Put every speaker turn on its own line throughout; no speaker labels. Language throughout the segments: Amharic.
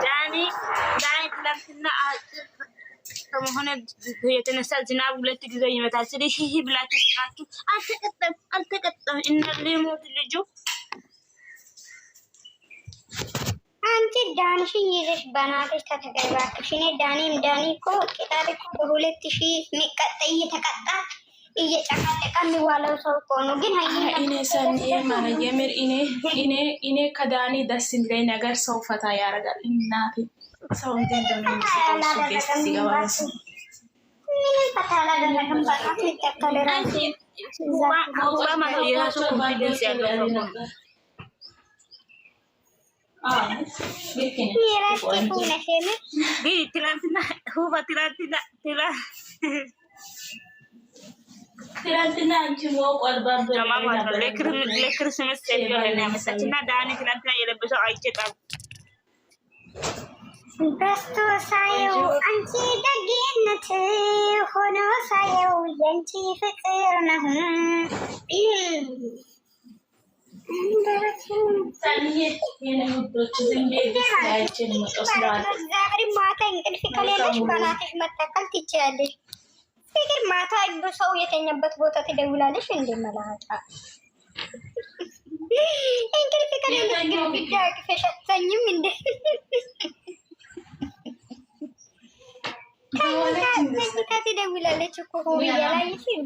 ዳኒ ትላንትና ከመሆነ የተነሳ ዝናብ ሁለት ጊዜ ይመታል። ስለዚህ ብላችሁ ስቃችሁ አልተቀጠም እና ሊሞት ልጁ
አንቺ ዳንሽን ይዘሽ በናትሽ ተተገባክሽ። እኔ ዳኒ እኮ ቅጣት እኮ በ2000 የሚቀጣ እየተቀጣ እየጨቀለቀ የሚዋለው ሰው እኮ ነው። ግን
እኔ ሰኔ ማለት የምር እኔ ከዳኒ ደስ የሚለኝ ነገር ሰው ፈታ ያደርጋል። እናቴ ሰው እንዴት እንደሚመስለው ጌስ ሲገባ
ምንም ፈታ አላደረገም። በጣም ይተከለ ራሱ
የራሱ ኮንፊደንስ ያለው ነው። ትላንትና
አንቺ ሞቋል
ለክርስመስ ያመሳች እና ዳኒ ትላንትና የለበሰው አይጨጣም
በስቶ ሳየው አንቺ ደግነት ሆኖ ሳየው የንቺ ፍቅር ነው። ማታ እንቅልፍ ከሌለሽ በናትሽ መጠቀል ትችያለሽ። ፍቅር ማታ ሰው የተኛበት ቦታ ትደውላለሽ። እንደ መላጣ እንቅልፍ ከሌለሽ ግድግዳ አቅፈሽ አትተኝም እንደ ተኝታ ትደውላለች እኮ ሆይ ያላየሽም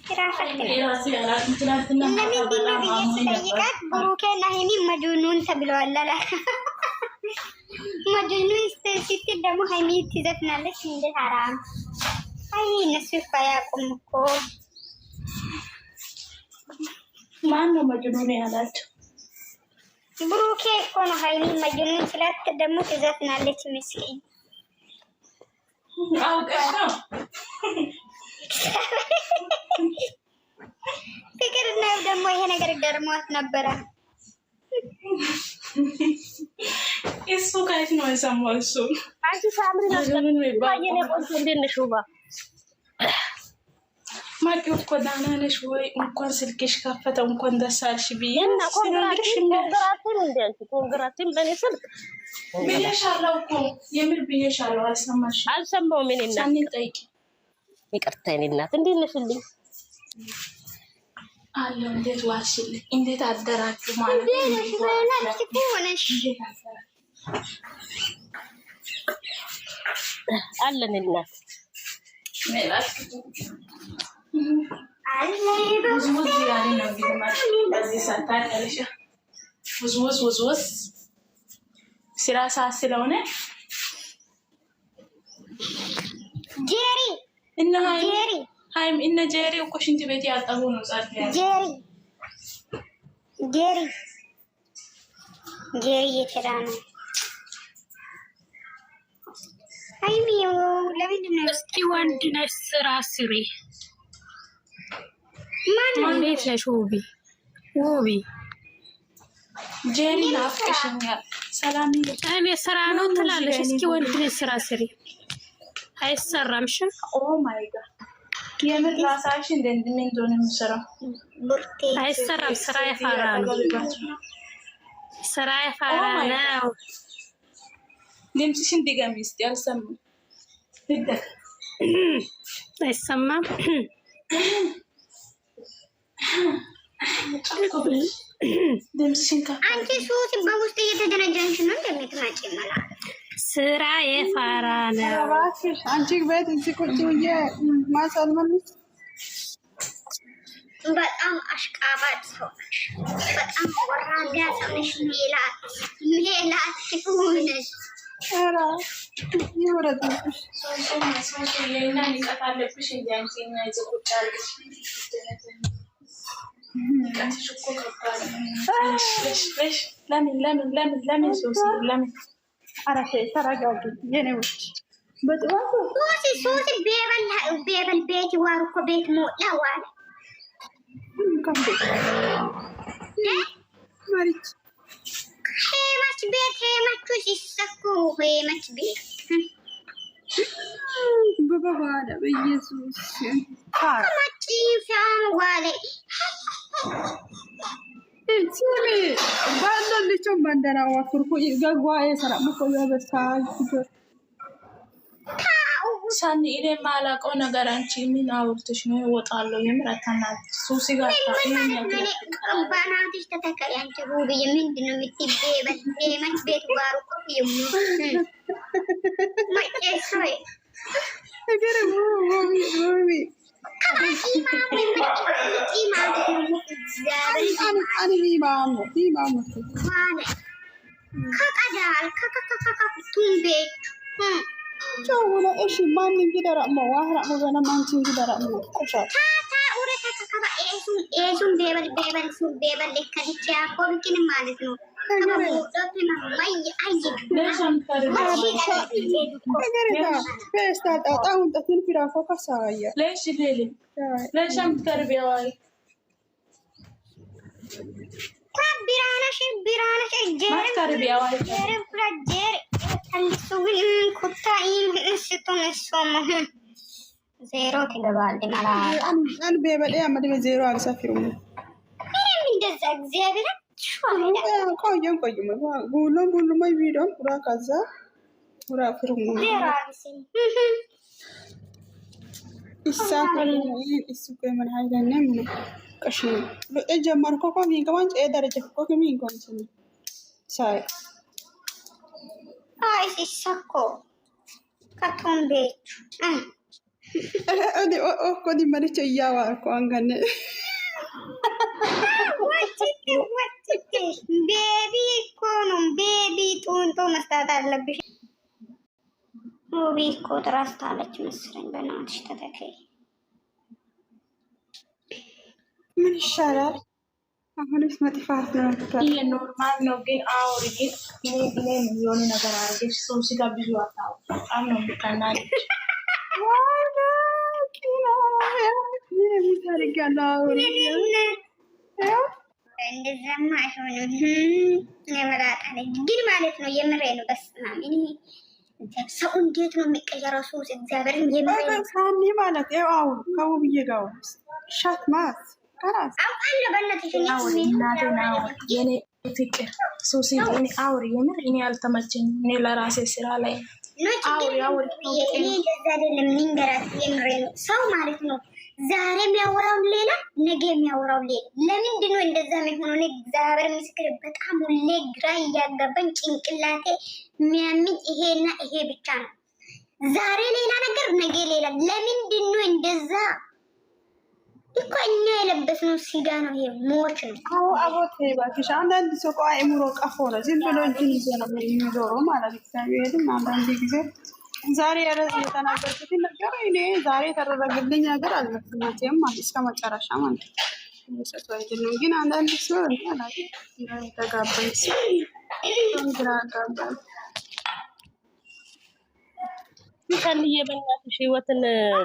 ለምንድነው ብዬ ስጠይቃት ብሩኬና ሀይሚ መጅኑን ተብለዋል አላ መጅኑን ስትል ደግሞ ሀይሚ ትዘፍናለች። እንደ ሀራም አይ እነሱ ያቁም እኮ
ማን ነው መጅኑን ያላቸው?
ብሩኬ እኮ ነው። ሀይሚ መጅኑን ስላት ደግሞ ትዘፍናለች። ምስኪን
አውቀሽ ነው
ፍቅር ነው ደግሞ ይሄ ነገር ገርሟት ነበረ።
እሱ ከየት ነው የሰማው? እሱ
አንቺ ሳምሪ ነው ባየኔ ቆንጆ እንዴት ነሽ? ውባ
ማቂ እኮ ደህና ነሽ ወይ? እንኳን ስልክሽ ከፈተ እንኳን ደስ አልሽ ብዬ
እና ኮንግራትም በኔ ስልክ
ብዬሻለሁ እኮ የምር ብዬሻለሁ። አልሰማሽም?
አልሰማሁም። እኔ እናት
ሳኒ ጠይቂ።
ይቅርታ እኔ እናት እንዴት ነሽልኝ?
አለው እንዴት ዋልሽልኝ? እንዴት አደራችሁ ማለት ነው?
አለን እናት
ውዝውዝ ስራ ሰዓት ስለሆነ
ጄሪ
እና ሀይም እነ ጄሪ እኮ ሽንት ቤት ያጠቡ ነው።
ጄሪ እየተዳ ነው። ሀይሚ ለምንድን ነው
እስኪ ወንድ ነሽ ስራ ስሪ።
ማን
እንዴት ነሽ ውቢ?
ጄሪ ናፍቀሽኛል። ሰላም
እኔ ስራ ነው ትላለሽ። እስኪ ወንድ ነሽ ስራ ስሪ። አይሰራም። እሺ
ኦ ማይ ጋድ የምር ራሳሽ እንደምን እንደሆነ የምሰራው
አይሰራም። ስራ የፋራ ነው።
ድምፅሽን ድገሚ እስኪ። አልሰማም።
አይሰማም።
ድምፅሽን
አንቺ ሱት በውስጥ እየተደረጃንሽ ነው እንደምትመጪ ማለት
ስራ የፋራ ነው።
አንቺ ቤት እዚህ ቁጭ ብዬ ማሳልመልስ
በጣም አሽቃባጭ ሰው ነሽ። በጣም ወራዳ ሰው ነሽ። ሜላት ክፉ ነሽ።
ኧረ ይወረድልሽ።
ለምን ሶሲ ለምን
አረፈ ተረጋጊ የኔዎች በጥዋቱ
ሶሲ ቤበል ቤት ዋር እኮ ቤት ሞላ ዋለ
ማሪች
ሄማች ቤት ሄማቹ ሲሰኩ ሄማች ቤት
በባባለ በኢየሱስ
ማጪ ሻም ዋለ
Sumi, bando lichon bandana wa kurku igagwa esara muko yabasa.
ሳኒ እኔ ማላውቀው ነገር አንቺ ምን አውርተሽ ነው እወጣለሁ? የምረታናት ሱሲ ጋር
በናትሽ ተተከሪ አንቺ ውብ ምንድን ነው የምትቤበት ቤት ጋር እኮ ማጨሶይ
ነገር ውብ ani bimamu
kakadal kakakakakaktumbeechu
Cowuna ishi manni gidara mo wahra mo bana manchi gidara mo kusha
tata ure kakakaba esun bebal sun bebal lekkadicha ko bikin ማለት ነው
Festa un tatin fira foka saya.
ليش ليلي ليش عم تقربي واي
ብራናሽ
ما تقربي واي
ጀር ተልሱኝ ኩታይ እንስቶን ሶማ ዜሮ ትገባል ማራ
an bebal ya madbe zero alsafiru
ምንም እንደዛ እግዚአብሔር
ቆየን ጉሉ ማይ ቪዲዮን ቁራ ካዛ ቁራ ፍሩም ኢሳኮል ኢሱኮ ምን ሃይለነ ምን ቀሽ ለጀመር ኮኮ ሚንገማን ደረጃ ኮኮ ሚንገማን ሳይ
አይ ኢሳኮ ካቶምቤቹ
አዲ ኦ ኮዲ ማሪቸ ያዋርኮ አንገነ
ቤቢ እኮ ነው ቤቢ ጡንቶ መስጣት አለብሽ ቤቢ እኮ ትራስታለች መስለኝ በእናትሽ ተተከይ
ምን ይሻላል አሁንስ መጥፋት ነው
ይሄ ኖርማል ነው ግን አውሪ ግን እኔ የሆነ ነገር አድርገሽ ሰው ሲጋ ብዙ አታው በጣም ነው የምታናል
ዋና ኪና ምን ታደርጋለህ
እንደዛማ አይሆንም የመላጣለ ግን ማለት ነው የምሬ ነው በስማም እኔ ሰው እንዴት ነው የሚቀየረው ሱስ እግዚአብሔርን የምሬ ነው
ሳኒ ማለት ያው ከውብዬ ጋር ሻት ማት ካራስ
አውቃለሁ በእናትሽ
አውሪ እናቴና የኔ ፍቅር ሱሲ እኔ አውሪ የምር እኔ አልተመቸኝ እኔ ለራሴ ስራ ላይ
አውሪ እኔ እንደዛ አይደለም ንገራት የምሬ ነው ሰው ማለት ነው ዛሬ የሚያወራው ሌላ ነገ የሚያወራው ሌላ ለምንድን ነው እንደዛ የሚሆነው? እኔ እግዚአብሔር ምስክር በጣም ሁሌ ግራ እያጋባኝ ጭንቅላቴ የሚያምኝ ይሄና ይሄ ብቻ ነው። ዛሬ ሌላ ነገር ነገ ሌላ ለምንድን ነው እንደዛ? እኮ እኛ የለበስነው ስጋ ነው፣ ይሄ ሞች ነው።
አዎ አቦቴ ባክሽ አንዳንድ ሰው ቆይ አእምሮ ቀፎ ነው ዝም ብሎ እንትን ይዞ ነው የሚዞረው ማለት እግዚአብሔርም አንዳንድ ጊዜ ዛሬ የተናገርኩት ነገር እኔ ዛሬ የተደረገልኝ ነገር አልመሰለኝም ማለት እስከ መጨረሻ ማለት ነው። ሰጥቷይልኝ ግን አንዳንድ ሰው እንታላቂ ተጋባይ ግራ ጋባይ
ከንዬ በእናትሽ ህይወትን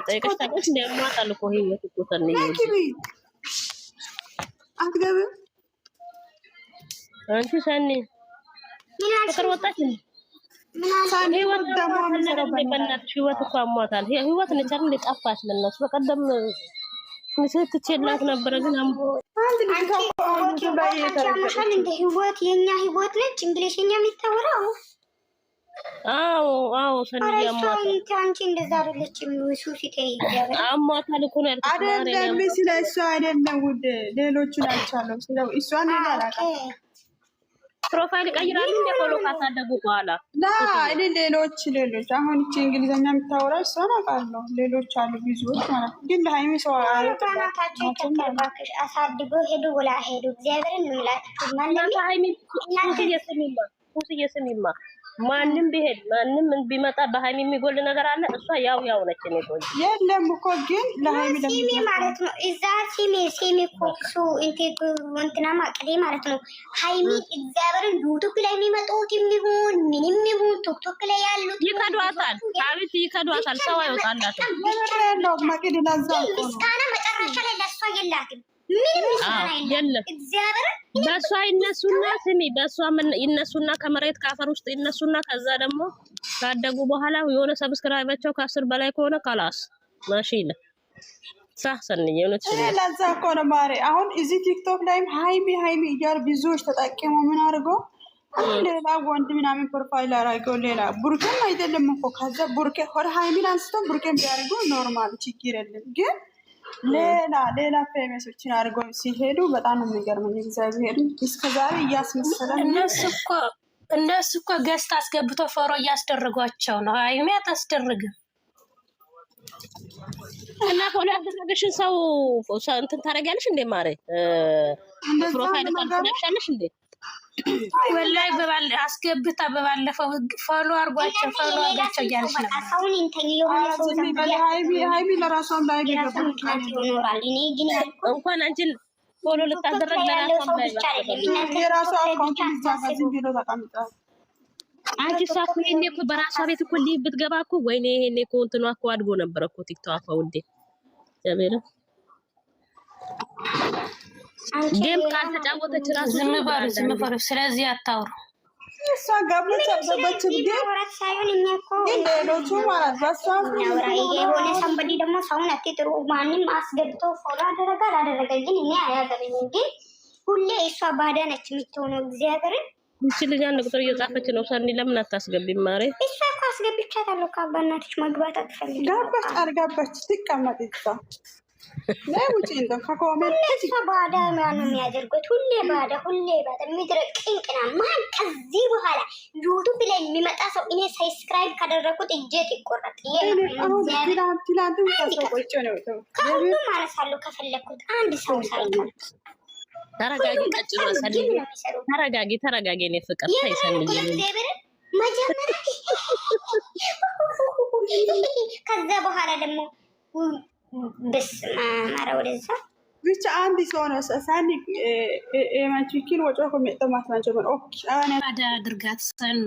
ጠይቀሽ ታውቂያለሽ? እንደማታል እኮ ህይወት እኮ ከንዬ
አትገብም
አንቺ ሰኒ ፍቅር ወጣች ህይወት ደግሞ በእናትሽ ህይወት እኮ አሟታል። ህይወት ነች አይደል ጠፋች ለነሱ በቀደም ንሴት ትችላት ነበረ ግን አምቦ
አንድ ልጅ
ታውቃለሽ እንደ ህይወት የኛ ህይወት ነች እንግሊዝኛ የሚታወራው
አዎ ሰኒ አሟታል።
አንቺ እንደዛ አይደለችም ሱሲ ተይያለ
አሟታል እኮ ነው ያልኩት
አይደለም ስለ እሱ አይደለም ውድ ሌሎቹ ናቸው ስለ እሷን አላላቀ
ፕሮፋይል ቀይራሉ እንደ ፎሎ ካሳደጉ በኋላ
እኔ ሌሎች አሁን እቺ እንግሊዘኛ የምታወራ እሷን አውቃለሁ። ሌሎች አሉ ብዙዎች ማለት ግን ለሃይሚ ሰው
አረጋታቸው ተከባክሽ አሳድጎ ሄዱ ወላ ሄዱ እግዚአብሔርን እንምላችሁ
ማለት ሃይሚ የስሚማ ማንም ቢሄድ ማንም ቢመጣ በሃይሚ የሚጎል ነገር አለ? እሷ ያው ነች ነው ቆይ
የለም እኮ ግን ለሃይሚ
ሲሚ ማለት ነው እዛ ሲሚ ኮክሱ እንትና ማቀሌ ማለት ነው ሃይሚ እግዚአብሔርን ዩቲዩብ ላይ የሚመጡት የሚሆን ምንም ይሁን ቲክቶክ ላይ ያሉት
ይከዷታል። አቤት ይከዷታል። ሰው አይወጣላትም።
ነው ማቀሌ ላዛ
ምስጋና መጨረሻ ላይ ለሷ የላትም ምንም ምስጋና የለም። እግዚአብሔር
በሷ ይነሱና ስሚ በሷ ይነሱና ከመሬት ካፈር ውስጥ ይነሱና ከዛ ደግሞ ካደጉ በኋላ የሆነ ሰብስክራይባቸው ከ10 በላይ ከሆነ ካላስ ማሽላ ሰንዬ እውነት
ለዛ እኮ ነው ማሬ። አሁን እዚህ ቲክቶክ ላይም ሃይሚ እያሉ ብዙዎች ተጠቀሙ። ምን አድርገው ሌላ ወንድ ምናምን ፕሮፋይል አድርገው ሌላ ቡርኬም አይደለም እኮ ከዛ ቡርኬ ወደ ሃይሚን አንስተው ቡርኬም ቢያደርጉ ኖርማል ችግር የለም። ግን ሌላ ፌመሶችን አድርገው ሲሄዱ በጣም ነው የሚገርመኝ። እግዚአብሔር እስከዛሬ እያስመሰለ
እነሱ እኮ ገዝት አስገብቶ ፎሮ እያስደረጓቸው ነው። ሃይሚ አታስደርግም
እና ፎሎ ያደረገሽን ሰው እንትን ታደርጊያለሽ እንዴ ማሬ? ፕሮፋይል ታደርጊያለሽ እንዴ?
ወላሂ አስገብታ በባለፈው ፎሎ አርጓቸው እያለች ነበር።
ሰውን እንትን የሆነ ሰው
ሃይሚ ለራሷም ላይ
ይኖራል። እኔ ግን
እንኳን አንቺን ፎሎ ልታደረግ ለራሷም ላይ
የራሷ አካውንት ይዛጋዝ ቢሎ ተቀምጣል።
አንቺ ሳኩ እኔ እኮ በራሷ ቤት እኮ ብትገባ እኮ ወይኔ ይሄኔ እኮ እንትኗ እኮ አድጎ ነበር እኮ ቲክቶክ ውዴ ያበለ ጌም ካልተጫወተች ራሱ
ዝም በሉ። ስለዚህ አታውሩ።
እሷ ጋብቻ ገባች ግን
ወራት ሳይሆን እኛ እኮ
ሌሎቹ ማለት በሷ
የሆነ ሰንበዲ ደግሞ ሰውን አትጥሩ። ማንም አስገብቶ ፎሎ አደረገ አላደረገ ግን እኔ አያገበኝም። ግን ሁሌ እሷ ባዳ ነች የምትሆነው። እግዚአብሔርን
እቺ ልጅ አንድ ቁጥር እየጻፈች ነው። ሰኒ ለምን አታስገቢም ማሬ?
እሷ እኮ አስገብቻታለሁ። ካባናትሽ መግባት አትፈልግም።
ጋባች አርጋባች ትቀመጥ እሷ ለውጪ እንደ ከኮሜንት
እሷ ባዳ ነው የሚያደርጉት። ሁሌ ባዳ ምድረ ቅንቅና ማን ከዚህ በኋላ ዩቱብ ላይ የሚመጣ ሰው እኔ ሰብስክራይብ ካደረኩት እጄት ይቆረጥ።
ትላንት ታሰቆጭ ነው
ከሁሉም አነሳለሁ ከፈለኩት አንድ ሰው ሳይቀር።
ተረጋጊ፣ ቀጭሮ ሰኒ ተረጋጊ። እኔ ፍቅር ታይሰንኝ
መጀመሪያ ከዛ በኋላ ደግሞ በስመ አብ ኧረ ወደዛ
ብቻ አንድ ሰው ነው ሳኒ ማንቺኪን ወጮ ከመጠማት ናቸው። ኦኬ
አዳ አድርጋት ሰኑ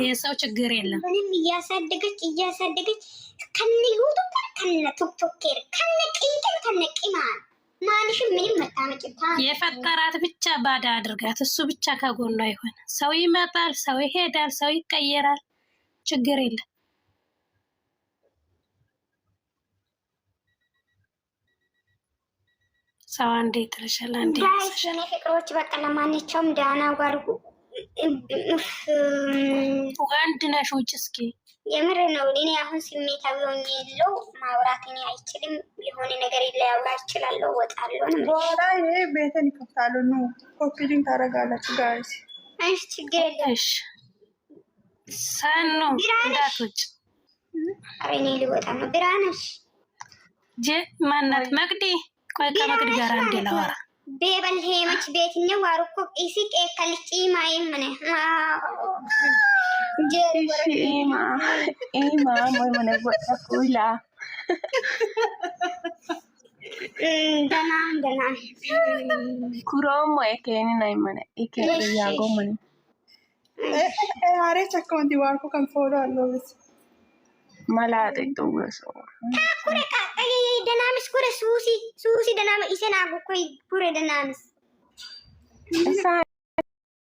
የሰው ችግር የለም።
ምንም እያሳደገች ከነ ዩቱብ ከነ ቲክቶክ ከነ ቅንቅን ከነ ቂማን ማንሽም ምንም መጣመጭታ
የፈጠራት ብቻ ባዳ አድርጋት። እሱ ብቻ ከጎኗ ይሆን። ሰው ይመጣል፣ ሰው ይሄዳል፣ ሰው ይቀየራል። ችግር የለም። ሰው አንዴ ትልሻል አንዴ
የኔ ፍቅሮች በቃ ለማንኛውም ዳና ጋር
ወንድ ነሽ ውጭ እስኪ
የምር ነው። እኔ አሁን ስሜታዊ ሆኜ የለው ማውራት እኔ አይችልም። የሆነ ነገር ሊያወራ ይችላለሁ። ወጣለሁ ነው
በኋላ ይሄ ቤተን ይከፍታሉ ነው ኮፒሊንግ ታደርጋላችሁ ጋይስ።
እሺ ችግር የለም።
ሰኑ እንዳትወጭ።
ኧረ እኔ ልወጣ ነው። ብራነሽ
ማናት መቅዲ ቆይ ከመቅዲ ጋር አንዴ ላወራ
ቤበል ሄመች ቤትኛው ዋሩኮ ኢሲቅ ከልጪ ማይም ምን
ኢማ ሞይ ምን ወጣኩላ
ደና
ኩሮም ወይከኒ ናይ ማነ ኢከ ያጎ ማነ
አሬ ቸኮንዲ ዋርኩ ከንፎዶ አሎስ
malaate tuuso
kure ka ay danamis kure susi danamis isena go koy kure danamis